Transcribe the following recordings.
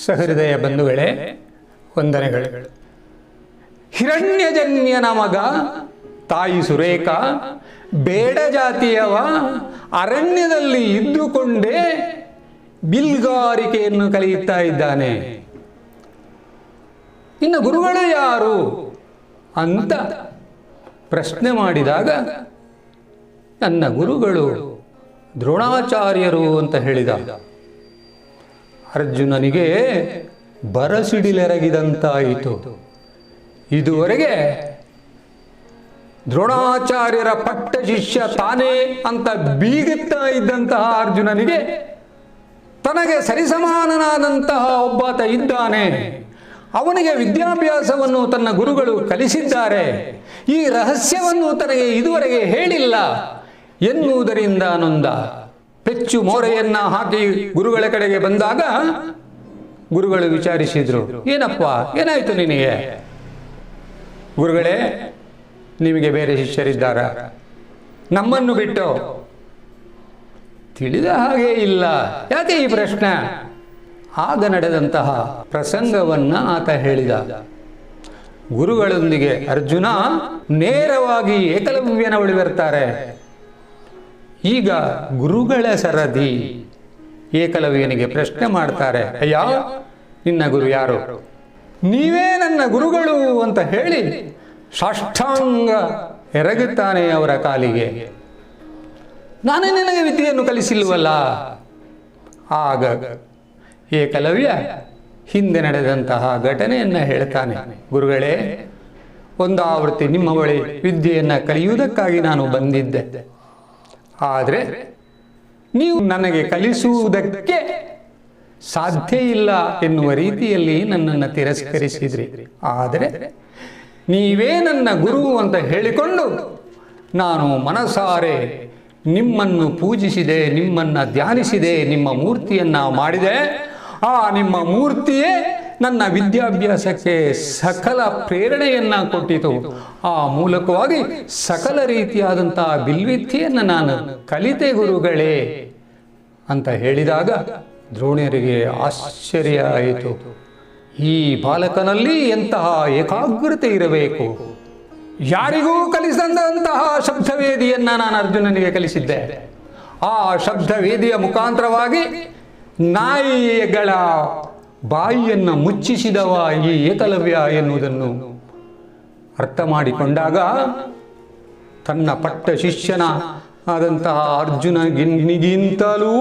ಸಹೃದಯ ಬಂಧುಗಳೇ, ವಂದನೆಗಳು. ಹಿರಣ್ಯಜನ್ಯನ ಮಗ ತಾಯಿ ಸುರೇಖ ಬೇಡ ಜಾತಿಯವ ಅರಣ್ಯದಲ್ಲಿ ಇದ್ದುಕೊಂಡೇ ಬಿಲ್ಗಾರಿಕೆಯನ್ನು ಕಲಿಯುತ್ತಾ ಇದ್ದಾನೆ. ಇನ್ನು ಗುರುಗಳು ಯಾರು ಅಂತ ಪ್ರಶ್ನೆ ಮಾಡಿದಾಗ ನನ್ನ ಗುರುಗಳು ದ್ರೋಣಾಚಾರ್ಯರು ಅಂತ ಹೇಳಿದ. ಅರ್ಜುನನಿಗೆ ಬರಸಿಡಿಲೆರಗಿದಂತಾಯಿತು. ಇದುವರೆಗೆ ದ್ರೋಣಾಚಾರ್ಯರ ಪಟ್ಟ ಶಿಷ್ಯ ತಾನೇ ಅಂತ ಬೀಗುತ್ತಾ ಇದ್ದಂತಹ ಅರ್ಜುನನಿಗೆ ತನಗೆ ಸರಿಸಮಾನನಾದಂತಹ ಒಬ್ಬಾತ ಇದ್ದಾನೆ, ಅವನಿಗೆ ವಿದ್ಯಾಭ್ಯಾಸವನ್ನು ತನ್ನ ಗುರುಗಳು ಕಲಿಸಿದ್ದಾರೆ, ಈ ರಹಸ್ಯವನ್ನು ತನಗೆ ಇದುವರೆಗೆ ಹೇಳಿಲ್ಲ ಎನ್ನುವುದರಿಂದ ನೊಂದ. ಪೆಚ್ಚು ಮೋರೆಯನ್ನ ಹಾಕಿ ಗುರುಗಳ ಕಡೆಗೆ ಬಂದಾಗ ಗುರುಗಳು ವಿಚಾರಿಸಿದ್ರು, ಏನಪ್ಪ ಏನಾಯ್ತು ನಿನಗೆ? ಗುರುಗಳೇ, ನಿಮಗೆ ಬೇರೆ ಶಿಷ್ಯರಿದ್ದಾರ ನಮ್ಮನ್ನು ಬಿಟ್ಟು? ತಿಳಿದ ಹಾಗೆ ಇಲ್ಲ. ಯಾಕೆ ಈ ಪ್ರಶ್ನೆ? ಆಗ ನಡೆದಂತಹ ಪ್ರಸಂಗವನ್ನ ಆತ ಹೇಳಿದ. ಗುರುಗಳೊಂದಿಗೆ ಅರ್ಜುನ ನೇರವಾಗಿ ಏಕಲವ್ಯನ ಬಳಿ ಬರ್ತಾರೆ. ಈಗ ಗುರುಗಳ ಸರದಿ ಏಕಲವ್ಯನಿಗೆ ಪ್ರಶ್ನೆ ಮಾಡ್ತಾರೆ, ಅಯ್ಯ ನಿನ್ನ ಗುರು ಯಾರು? ನೀವೇ ನನ್ನ ಗುರುಗಳು ಅಂತ ಹೇಳಿ ಸಾಷ್ಟಾಂಗ ಎರಗುತ್ತಾನೆ ಅವರ ಕಾಲಿಗೆ. ನಾನೇ ನಿನಗೆ ವಿದ್ಯೆಯನ್ನು ಕಲಿಸಿಲ್ವಲ್ಲ. ಆಗ ಏಕಲವ್ಯ ಹಿಂದೆ ನಡೆದಂತಹ ಘಟನೆಯನ್ನ ಹೇಳ್ತಾನೆ. ಗುರುಗಳೇ, ಒಂದು ಆವೃತ್ತಿ ನಿಮ್ಮ ಬಳಿ ವಿದ್ಯೆಯನ್ನ ಕಲಿಯುವುದಕ್ಕಾಗಿ ನಾನು ಬಂದಿದ್ದೆ. ಆದರೆ ನೀವು ನನಗೆ ಕಲಿಸುವುದಕ್ಕೆ ಸಾಧ್ಯ ಇಲ್ಲ ಎನ್ನುವ ರೀತಿಯಲ್ಲಿ ನನ್ನನ್ನು ತಿರಸ್ಕರಿಸಿದ್ರಿ. ಆದರೆ ನೀವೇ ನನ್ನ ಗುರು ಅಂತ ಹೇಳಿಕೊಂಡು ನಾನು ಮನಸಾರೆ ನಿಮ್ಮನ್ನು ಪೂಜಿಸಿದೆ, ನಿಮ್ಮನ್ನು ಧ್ಯಾನಿಸಿದೆ, ನಿಮ್ಮ ಮೂರ್ತಿಯನ್ನ ಮಾಡಿದೆ. ಆ ನಿಮ್ಮ ಮೂರ್ತಿಯೇ ನನ್ನ ವಿದ್ಯಾಭ್ಯಾಸಕ್ಕೆ ಸಕಲ ಪ್ರೇರಣೆಯನ್ನ ಕೊಟ್ಟಿತು. ಆ ಮೂಲಕವಾಗಿ ಸಕಲ ರೀತಿಯಾದಂತಹ ಬಿಲ್ವಿದ್ಯೆಯನ್ನು ನಾನು ಕಲಿತೆ ಗುರುಗಳೇ ಅಂತ ಹೇಳಿದಾಗ ದ್ರೋಣ್ಯರಿಗೆ ಆಶ್ಚರ್ಯ ಆಯಿತು. ಈ ಬಾಲಕನಲ್ಲಿ ಎಂತಹ ಏಕಾಗ್ರತೆ ಇರಬೇಕು! ಯಾರಿಗೂ ಕಲಿಸದಂತಹ ಶಬ್ದವೇದಿಯನ್ನ ನಾನು ಅರ್ಜುನನಿಗೆ ಕಲಿಸಿದ್ದೆ. ಆ ಶಬ್ದವೇದಿಯ ಮುಖಾಂತರವಾಗಿ ನಾಯಿಗಳ ಬಾಯಿಯನ್ನು ಮುಚ್ಚಿಸಿದವ ಈ ಏಕಲವ್ಯ ಎನ್ನುವುದನ್ನು ಅರ್ಥ ಮಾಡಿಕೊಂಡಾಗ ತನ್ನ ಪಟ್ಟ ಶಿಷ್ಯನ ಆದಂತಹ ಅರ್ಜುನನಿಗಿಂತಲೂ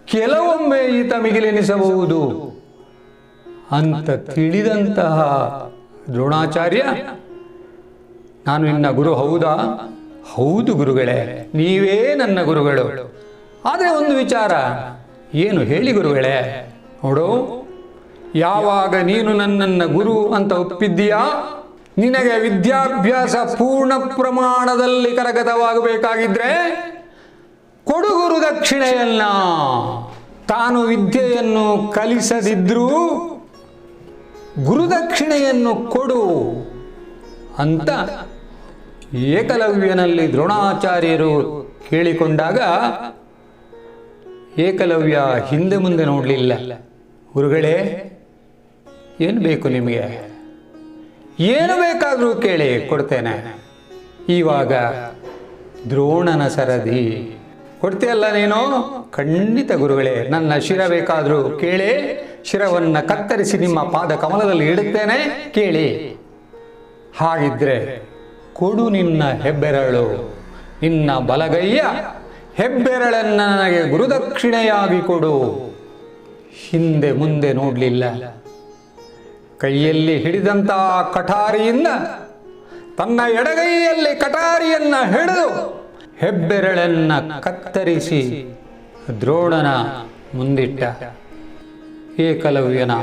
ಕೆಲವೊಮ್ಮೆ ಈತ ಮಿಗಿಲೆನಿಸಬಹುದು ಅಂತ ತಿಳಿದಂತಹ ದ್ರೋಣಾಚಾರ್ಯ, ನಾನು ನಿನ್ನ ಗುರು ಹೌದಾ? ಹೌದು ಗುರುಗಳೇ, ನೀವೇ ನನ್ನ ಗುರುಗಳು. ಆದರೆ ಒಂದು ವಿಚಾರ, ಏನು ಹೇಳಿ ಗುರುಗಳೇ? ನೋಡು, ಯಾವಾಗ ನೀನು ನನ್ನನ್ನು ಗುರು ಅಂತ ಒಪ್ಪಿದ್ದೀಯಾ, ನಿನಗೆ ವಿದ್ಯಾಭ್ಯಾಸ ಪೂರ್ಣ ಪ್ರಮಾಣದಲ್ಲಿ ಕರಗತವಾಗಬೇಕಾಗಿದ್ರೆ ಕೊಡು ಗುರು ದಕ್ಷಿಣೆಯನ್ನ. ತಾನು ವಿದ್ಯೆಯನ್ನು ಕಲಿಸದಿದ್ರೂ ಗುರುದಕ್ಷಿಣೆಯನ್ನು ಕೊಡು ಅಂತ ಏಕಲವ್ಯನಲ್ಲಿ ದ್ರೋಣಾಚಾರ್ಯರು ಕೇಳಿಕೊಂಡಾಗ ಏಕಲವ್ಯ ಹಿಂದೆ ಮುಂದೆ ನೋಡಲಿಲ್ಲ. ಗುರುಗಳೇ, ಏನು ಬೇಕು ನಿಮಗೆ? ಏನು ಬೇಕಾದರೂ ಕೇಳಿ, ಕೊಡ್ತೇನೆ. ಇವಾಗ ದ್ರೋಣನ ಸರದಿ ಕೊಡ್ತೀಯಲ್ಲ ನೀನು? ಖಂಡಿತ ಗುರುಗಳೇ, ನನ್ನ ಶಿರ ಬೇಕಾದರೂ ಕೇಳಿ, ಶಿರವನ್ನ ಕತ್ತರಿಸಿ ನಿಮ್ಮ ಪಾದ ಕಮಲದಲ್ಲಿ ಇಡುತ್ತೇನೆ, ಕೇಳಿ. ಹಾಗಿದ್ರೆ ಕೊಡು ನಿನ್ನ ಹೆಬ್ಬೆರಳು, ನಿನ್ನ ಬಲಗೈಯ ಹೆಬ್ಬೆರಳನ್ನ ನನಗೆ ಗುರುದಕ್ಷಿಣೆಯಾಗಿ ಕೊಡು. ಹಿಂದೆ ಮುಂದೆ ನೋಡಲಿಲ್ಲ. ಕೈಯಲ್ಲಿ ಹಿಡಿದಂತಹ ಕಠಾರಿಯಿಂದ ತನ್ನ ಎಡಗೈಯಲ್ಲಿ ಕಠಾರಿಯನ್ನ ಹಿಡಿದು ಹೆಬ್ಬೆರಳನ್ನ ಕತ್ತರಿಸಿ ದ್ರೋಣನ ಮುಂದಿಟ್ಟ. ಏಕಲವ್ಯನ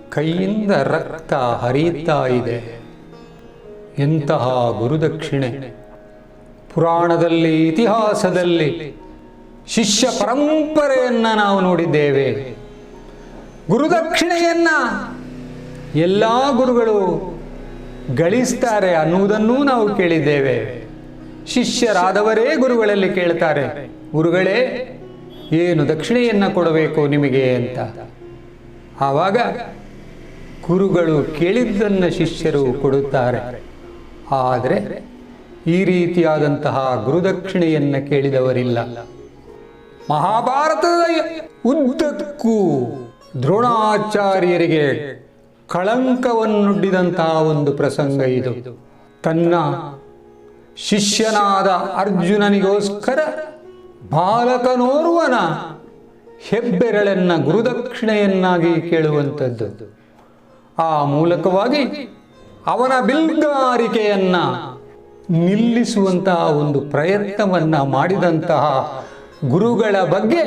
ಕೈಯಿಂದ ರಕ್ತ ಹರಿಯುತ್ತಾ ಇದೆ. ಎಂತಹ ಗುರುದಕ್ಷಿಣೆ! ಪುರಾಣದಲ್ಲಿ, ಇತಿಹಾಸದಲ್ಲಿ ಶಿಷ್ಯ ಪರಂಪರೆಯನ್ನ ನಾವು ನೋಡಿದ್ದೇವೆ. ಗುರುದಕ್ಷಿಣೆಯನ್ನ ಎಲ್ಲ ಗುರುಗಳು ಗಳಿಸ್ತಾರೆ ಅನ್ನುವುದನ್ನೂ ನಾವು ಕೇಳಿದ್ದೇವೆ. ಶಿಷ್ಯರಾದವರೇ ಗುರುಗಳಲ್ಲಿ ಕೇಳ್ತಾರೆ, ಗುರುಗಳೇ ಏನು ದಕ್ಷಿಣೆಯನ್ನ ಕೊಡಬೇಕು ನಿಮಗೆ ಅಂತ. ಆವಾಗ ಗುರುಗಳು ಕೇಳಿದ್ದನ್ನು ಶಿಷ್ಯರು ಕೊಡುತ್ತಾರೆ. ಆದರೆ ಈ ರೀತಿಯಾದಂತಹ ಗುರುದಕ್ಷಿಣೆಯನ್ನು ಕೇಳಿದವರಿಲ್ಲ. ಮಹಾಭಾರತದ ಉದ್ದಕ್ಕೂ ದ್ರೋಣಾಚಾರ್ಯರಿಗೆ ಕಳಂಕವನ್ನುಡ್ಡಿದಂತಹ ಒಂದು ಪ್ರಸಂಗ ಇದು. ತನ್ನ ಶಿಷ್ಯನಾದ ಅರ್ಜುನನಿಗೋಸ್ಕರ ಬಾಲಕನೋರ್ವನ ಹೆಬ್ಬೆರಳನ್ನು ಗುರುದಕ್ಷಿಣೆಯನ್ನಾಗಿ ಕೇಳುವಂಥದ್ದು. ಆ ಮೂಲಕವಾಗಿ ಅವನ ಬಿಲ್ಗಾರಿಕೆಯನ್ನ ನಿಲ್ಲಿಸುವಂತಹ ಒಂದು ಪ್ರಯತ್ನವನ್ನು ಮಾಡಿದಂತಹ ಗುರುಗಳ ಬಗ್ಗೆ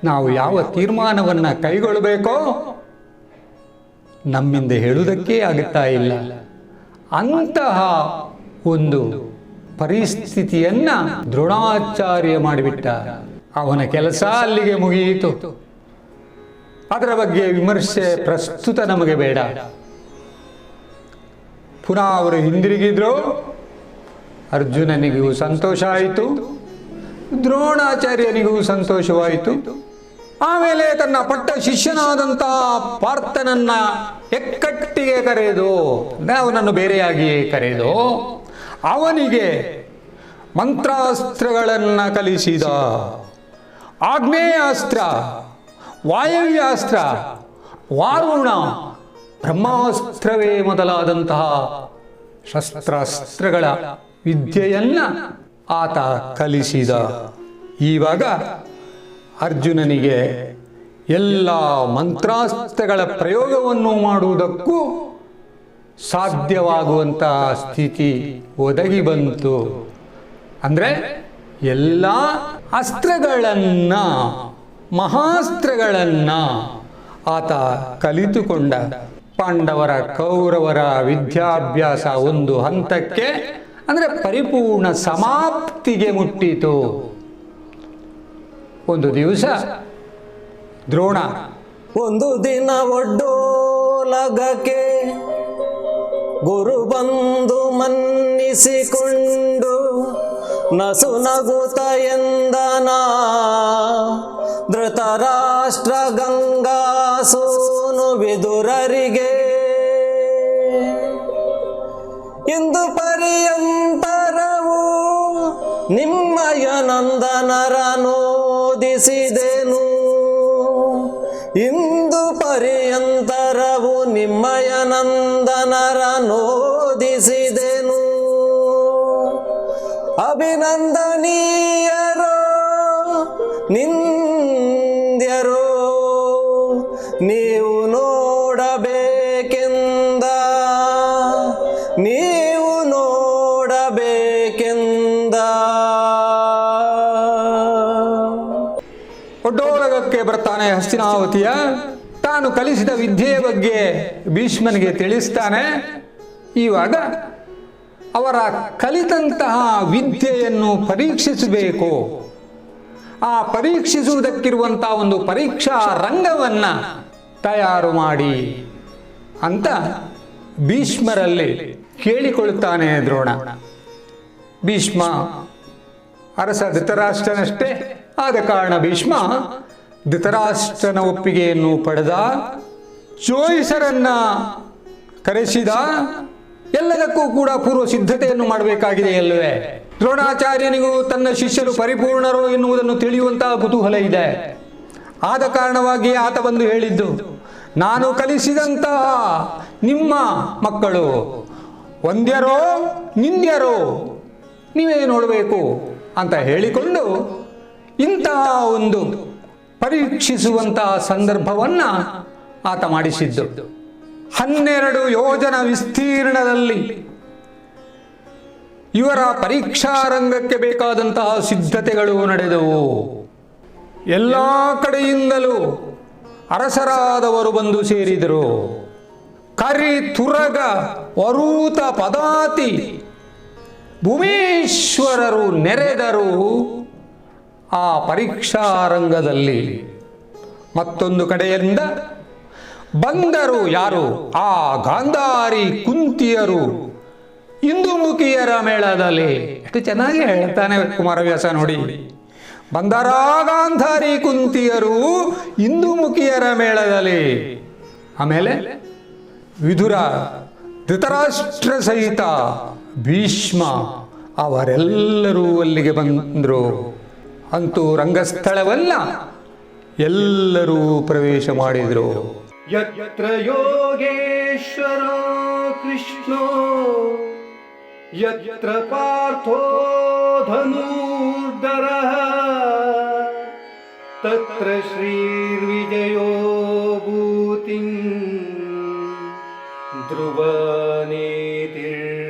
ನಾವು ಯಾವ ತೀರ್ಮಾನವನ್ನು ಕೈಗೊಳ್ಳಬೇಕೋ ನಮ್ಮಿಂದ ಹೇಳುವುದಕ್ಕೇ ಆಗುತ್ತಾ ಇಲ್ಲ. ಅಂತಹ ಒಂದು ಪರಿಸ್ಥಿತಿಯನ್ನ ದ್ರೋಣಾಚಾರ್ಯ ಮಾಡಿಬಿಟ್ಟ. ಅವನ ಕೆಲಸ ಅಲ್ಲಿಗೆ ಮುಗಿಯಿತು. ಅದರ ಬಗ್ಗೆ ವಿಮರ್ಶೆ ಪ್ರಸ್ತುತ ನಮಗೆ ಬೇಡ. ಪುನಃ ಅವರು ಹಿಂದಿರುಗಿದ್ರು. ಅರ್ಜುನನಿಗೂ ಸಂತೋಷ ಆಯಿತು, ದ್ರೋಣಾಚಾರ್ಯನಿಗೂ ಸಂತೋಷವಾಯಿತು. ಆಮೇಲೆ ತನ್ನ ಪಟ್ಟ ಶಿಷ್ಯನಾದಂತಹ ಪಾರ್ಥನನ್ನ ಎಕ್ಕಟ್ಟಿಗೆ ಕರೆದು, ಅವನನ್ನು ಬೇರೆಯಾಗಿಯೇ ಕರೆದು ಅವನಿಗೆ ಮಂತ್ರಾಸ್ತ್ರಗಳನ್ನು ಕಲಿಸಿದ. ಆಗ್ನೇಯಾಸ್ತ್ರ, ವಾಯವ್ಯಾಸ್ತ್ರ, ವಾರುಣ, ಬ್ರಹ್ಮಾಸ್ತ್ರವೇ ಮೊದಲಾದಂತಹ ಶಸ್ತ್ರಾಸ್ತ್ರಗಳ ವಿದ್ಯೆಯನ್ನ ಆತ ಕಲಿಸಿದ. ಈವಾಗ ಅರ್ಜುನನಿಗೆ ಎಲ್ಲ ಮಂತ್ರಾಸ್ತ್ರಗಳ ಪ್ರಯೋಗವನ್ನು ಮಾಡುವುದಕ್ಕೂ ಸಾಧ್ಯವಾಗುವಂತಹ ಸ್ಥಿತಿ ಒದಗಿ ಬಂತು. ಅಂದರೆ ಎಲ್ಲ ಅಸ್ತ್ರಗಳನ್ನ, ಮಹಾಸ್ತ್ರಗಳನ್ನ ಆತ ಕಲಿತುಕೊಂಡ. ಪಾಂಡವರ ಕೌರವರ ವಿದ್ಯಾಭ್ಯಾಸ ಒಂದು ಹಂತಕ್ಕೆ, ಅಂದರೆ ಪರಿಪೂರ್ಣ ಸಮಾಪ್ತಿಗೆ ಮುಟ್ಟಿತು. ಒಂದು ದಿವಸ ದ್ರೋಣ ಒಂದು ದಿನ ಒಡ್ಡೋಲಗಕ್ಕೆ ಗುರು ಬಂದು ಮನ್ನಿಸಿಕೊಂಡು ನಸು ನಗುತ ಎಂದನ ಧೃತರಾಷ್ಟ್ರ ಗಂಗಾಸೂನು ವಿದುರರಿಗೆ ಇಂದು ಪರ್ಯಂತರವು ನಿಮ್ಮಯ ನಂದನರನೋದಿಸಿದೆನು. ಇಂದು ಪರ್ಯಂತರವು ನಿಮ್ಮಯ ನಂದನರನೋದಿಸಿದೆನು. ಅಭಿನಂದನೀಯರೋ ನಿಂದ್ಯರೋ ನೀವು ನೋಡಬೇಕೆಂದ, ನೀವು ನೋಡಬೇಕೆಂದ. ಒಡ್ಡೋಲಗಕ್ಕೆ ಬರ್ತಾನೆ ಹಸ್ತಿನಾವತಿಯ. ತಾನು ಕಲಿಸಿದ ವಿದ್ಯೆಯ ಬಗ್ಗೆ ಭೀಷ್ಮನಿಗೆ ತಿಳಿಸ್ತಾನೆ. ಇವಾಗ ಅವರ ಕಲಿತಂತಹ ವಿದ್ಯೆಯನ್ನು ಪರೀಕ್ಷಿಸಬೇಕು. ಆ ಪರೀಕ್ಷಿಸುವುದಕ್ಕಿರುವಂತಹ ಒಂದು ಪರೀಕ್ಷಾ ರಂಗವನ್ನ ತಯಾರು ಮಾಡಿ ಅಂತ ಭೀಷ್ಮರಲ್ಲಿ ಕೇಳಿಕೊಳ್ಳುತ್ತಾನೆ ದ್ರೋಣ. ಭೀಷ್ಮ ಅರಸ ಧೃತರಾಷ್ಟ್ರನಷ್ಟೇ ಆದ ಕಾರಣ ಭೀಷ್ಮ ಧೃತರಾಷ್ಟ್ರನ ಒಪ್ಪಿಗೆಯನ್ನು ಪಡೆದ. ಚೋಯಿಸರನ್ನ ಕರೆಸಿದ. ಎಲ್ಲದಕ್ಕೂ ಕೂಡ ಪೂರ್ವ ಸಿದ್ಧತೆಯನ್ನು ಮಾಡಬೇಕಾಗಿದೆ ಅಲ್ಲವೇ? ದ್ರೋಣಾಚಾರ್ಯನಿಗೂ ತನ್ನ ಶಿಷ್ಯರು ಪರಿಪೂರ್ಣರು ಎನ್ನುವುದನ್ನು ತಿಳಿಯುವಂತಹ ಕುತೂಹಲ ಇದೆ. ಆದ ಕಾರಣವಾಗಿ ಆತ ಬಂದು ಹೇಳಿದ್ದು, ನಾನು ಕಲಿಸಿದಂತಹ ನಿಮ್ಮ ಮಕ್ಕಳು ವಂದ್ಯರೋ ನಿಂದ್ಯರೋ ನೀವೇ ನೋಡಬೇಕು ಅಂತ ಹೇಳಿಕೊಂಡು ಇಂತಹ ಒಂದು ಪರೀಕ್ಷಿಸುವಂತಹ ಸಂದರ್ಭವನ್ನ ಆತ ಮಾಡಿಸಿದ್ದು. 12 ಯೋಜನ ವಿಸ್ತೀರ್ಣದಲ್ಲಿ ಇವರ ಪರೀಕ್ಷಾ ರಂಗಕ್ಕೆ ಬೇಕಾದಂತಹ ಸಿದ್ಧತೆಗಳು ನಡೆದವು. ಎಲ್ಲ ಕಡೆಯಿಂದಲೂ ಅರಸರಾದವರು ಬಂದು ಸೇರಿದರು. ಕರಿ, ತುರಗ, ವರೂತ, ಪದಾತಿ, ಭೂಮೇಶ್ವರರು ನೆರೆದರು ಆ ಪರೀಕ್ಷಾ ರಂಗದಲ್ಲಿ. ಮತ್ತೊಂದು ಕಡೆಯಿಂದ ಬಂದರು ಯಾರು? ಆ ಗಾಂಧಾರಿ ಕುಂತಿಯರು ಇಂದುಮುಖಿಯರ ಮೇಳದಲ್ಲಿ. ಎಷ್ಟು ಚೆನ್ನಾಗಿ ಹೇಳ್ತಾನೆ ಕುಮಾರವ್ಯಾಸ ನೋಡಿ. ಬಂದರ ಗಾಂಧಾರಿ ಕುಂತಿಯರು ಇಂದುಮುಖಿಯರ ಮೇಳದಲ್ಲಿ. ಆಮೇಲೆ ವಿದುರ, ಧೃತರಾಷ್ಟ್ರ ಸಹಿತ ಭೀಷ್ಮ ಅವರೆಲ್ಲರೂ ಅಲ್ಲಿಗೆ ಬಂದರು. ಅಂತೂ ರಂಗಸ್ಥಳವಲ್ಲ, ಎಲ್ಲರೂ ಪ್ರವೇಶ ಮಾಡಿದರು. ಯತ್ರ ಯೋಗೇಶ್ವರ ಕೃಷ್ಣೋ ಯತ್ರ ಪಾರ್ಥೋ ಧನುರ್ಧರಃ ತತ್ರ ಶ್ರೀರ್ವಿಜಯೋ ಭೂತಿಂ ಧ್ರುವ ನೀತಿರ್ಮತಿರ್ಮಮ.